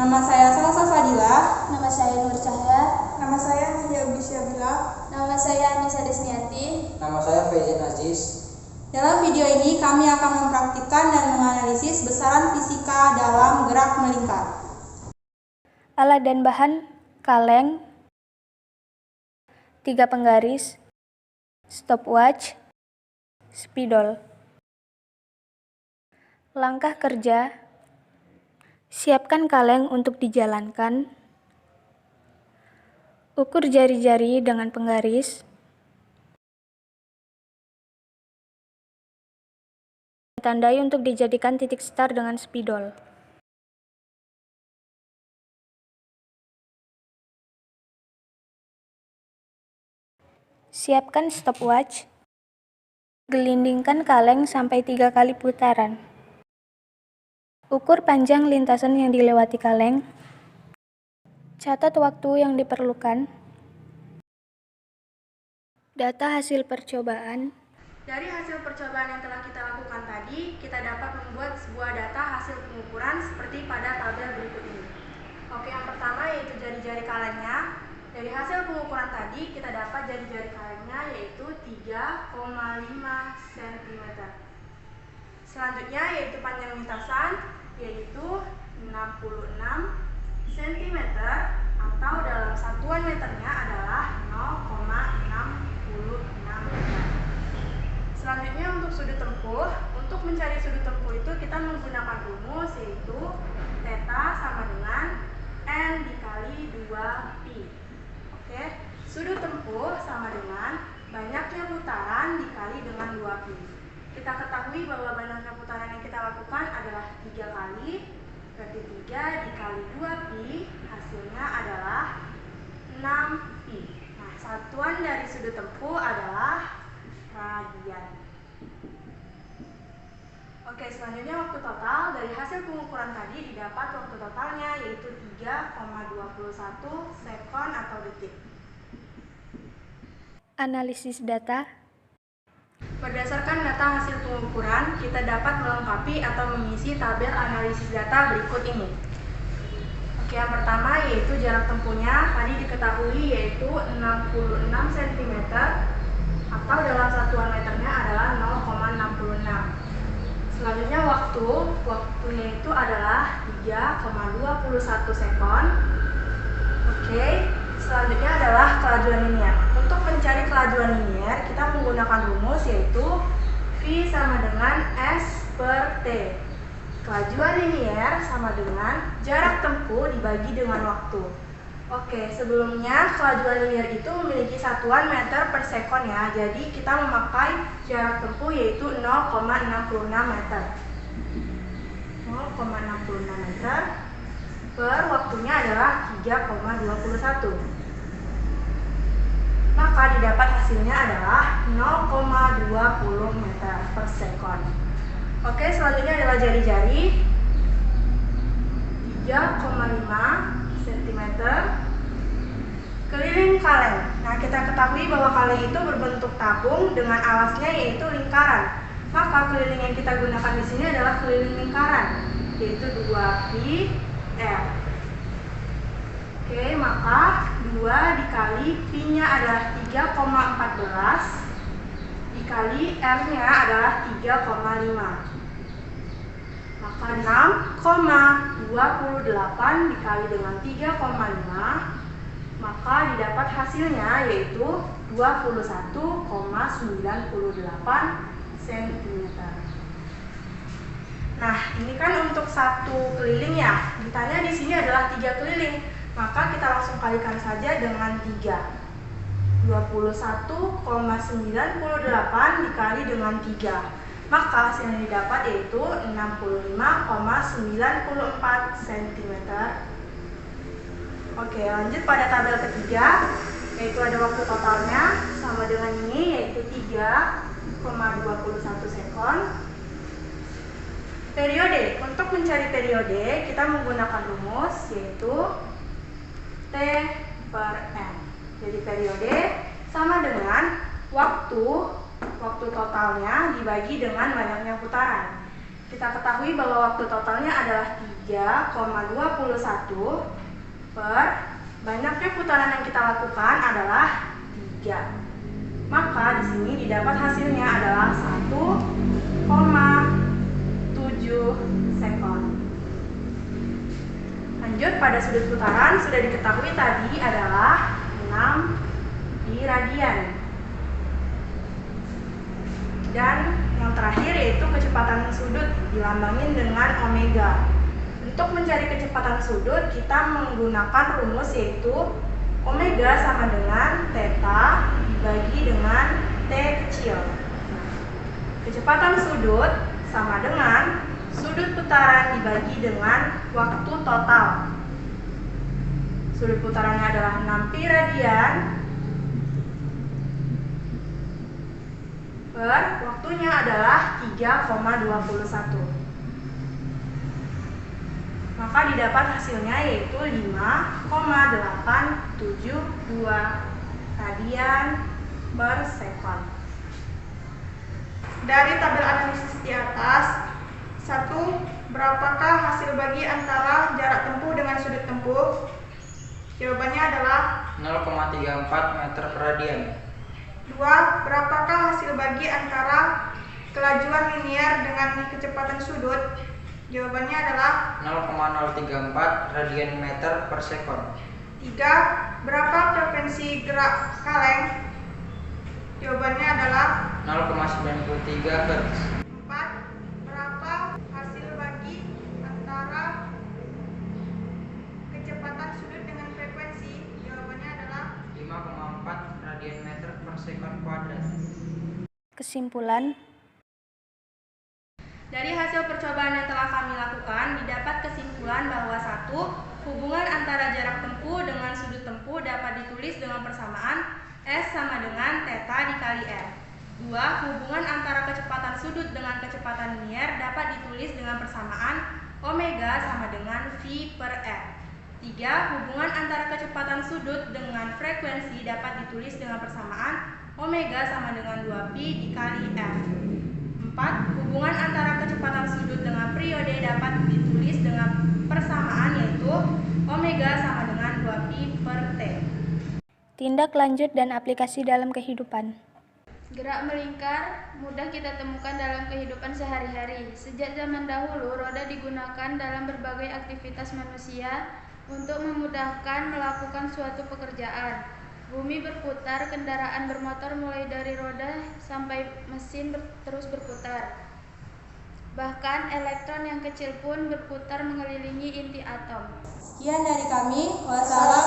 Nama saya Salsa Fadila. Nama saya Nur Cahya. Nama saya Mulia Bisyabila. Nama saya Anissa Desmiati. Nama saya Faizin Aziz. Dalam video ini kami akan mempraktikkan dan menganalisis besaran fisika dalam gerak melingkar. Alat dan bahan: kaleng, 3 penggaris, stopwatch, spidol. Langkah kerja: siapkan kaleng untuk dijalankan, ukur jari-jari dengan penggaris, tandai untuk dijadikan titik start dengan spidol. Siapkan stopwatch, gelindingkan kaleng sampai 3 kali putaran. Ukur panjang lintasan yang dilewati kaleng. Catat waktu yang diperlukan. Data hasil percobaan. Dari hasil percobaan yang telah kita lakukan tadi, kita dapat membuat sebuah data hasil pengukuran seperti pada tabel berikut ini. Oke, yang pertama yaitu jari-jari kalengnya. Dari hasil pengukuran tadi, kita dapat jari-jari kalengnya yaitu 3,5 cm. Selanjutnya yaitu panjang lintasan yaitu 66 cm atau dalam satuan meternya adalah 0,66 meter. Selanjutnya untuk sudut tempuh, untuk mencari sudut tempuh itu kita menggunakan rumus yaitu theta sama dengan N dikali 2pi. Oke, sudut tempuh sama dengan banyaknya putaran dikali dengan 2pi. Kita ketahui bahwa banyaknya putaran yang kita lakukan adalah 3 kali, berarti 3 dikali 2pi, hasilnya adalah 6pi. Nah, satuan dari sudut tempuh adalah radian. Oke, selanjutnya waktu total. Dari hasil pengukuran tadi didapat waktu totalnya yaitu 3,21 sekon atau detik. Analisis data. Berdasarkan data hasil pengukuran, kita dapat melengkapi atau mengisi tabel analisis data berikut ini. Oke, yang pertama yaitu jarak tempuhnya tadi diketahui yaitu 66 cm atau dalam satuan meternya adalah 0,66. Selanjutnya waktunya itu adalah 3,21 sekon. Oke, selanjutnya adalah kelajuan linier. Untuk mencari kelajuan linier, kita menggunakan rumus yaitu V sama dengan S per T. Kelajuan linier sama dengan jarak tempuh dibagi dengan waktu. Oke, sebelumnya kelajuan linier itu memiliki satuan meter per sekon ya. Jadi kita memakai jarak tempuh yaitu 0,66 meter. 0,66 meter per waktunya adalah 3,21. Maka didapat hasilnya adalah 0,20 meter per sekon. Oke, selanjutnya adalah jari-jari 3,5 cm. Keliling kaleng. Nah, kita ketahui bahwa kaleng itu berbentuk tabung dengan alasnya yaitu lingkaran. Maka keliling yang kita gunakan di sini adalah keliling lingkaran, yaitu 2pi r. Oke, maka 2 dikali pi-nya adalah 3,14 dikali r-nya adalah 3,5. Maka 6,28 dikali dengan 3,5, maka didapat hasilnya yaitu 21,98 cm. Nah, ini kan untuk satu keliling ya. Ditanya di sini adalah 3 keliling, maka kita langsung kalikan saja dengan 3. 21,98 dikali dengan 3. Maka hasil yang didapat yaitu 65,94 cm. Oke, lanjut pada tabel ketiga, yaitu ada waktu totalnya sama dengan ini yaitu 3,21 sekon. Periode, untuk mencari periode kita menggunakan rumus yaitu T per M. Jadi periode sama dengan waktu totalnya dibagi dengan banyaknya putaran. Kita ketahui bahwa waktu totalnya adalah 3,21 per banyaknya putaran yang kita lakukan adalah 3. Maka di sini didapat hasilnya adalah 1,7 sekon. Lanjut, pada sudut putaran sudah diketahui tadi adalah 6 pi radian. Dan yang terakhir yaitu kecepatan sudut dilambangin dengan omega. Untuk mencari kecepatan sudut kita menggunakan rumus yaitu omega sama dengan theta dibagi dengan t kecil. Kecepatan sudut sama dengan sudut putaran dibagi dengan waktu total. Sudut putarannya adalah 6 pi radian per waktunya adalah 3,21. Maka didapat hasilnya yaitu 5,872 radian per sekon. Dari tabel analisis di atas, 1. Berapakah hasil bagi antara jarak tempuh dengan sudut tempuh? Jawabannya adalah 0,34 meter per radian. 2. Berapakah hasil bagi antara kelajuan linier dengan kecepatan sudut? Jawabannya adalah 0,034 radian meter per sekon. 3. Berapa frekuensi gerak kaleng? Jawabannya adalah 0,93 Hz. 4. Berapa hasil bagi antara kecepatan sudut dengan frekuensi? Jawabannya adalah 5,4 radian meter per sekon kuadrat. Kesimpulan, dari hasil percobaan yang telah kami lakukan, didapat kesimpulan bahwa 1. Hubungan antara jarak tempuh dengan sudut tempuh dapat ditulis dengan persamaan S sama dengan theta dikali R. 2. Hubungan antara kecepatan sudut dengan kecepatan linier dapat ditulis dengan persamaan omega sama dengan V per R. 3. Hubungan antara kecepatan sudut dengan frekuensi dapat ditulis dengan persamaan omega sama dengan 2pi dikali F. 4. Hubungan antara kecepatan sudut dengan periode dapat ditulis dengan persamaan yaitu omega sama dengan 2pi per T. tindak lanjut dan aplikasi dalam kehidupan. Gerak melingkar mudah kita temukan dalam kehidupan sehari-hari. Sejak zaman dahulu, roda digunakan dalam berbagai aktivitas manusia untuk memudahkan melakukan suatu pekerjaan. Bumi berputar, kendaraan bermotor mulai dari roda sampai mesin terus berputar. Bahkan elektron yang kecil pun berputar mengelilingi inti atom. Sekian dari kami. Wassalam.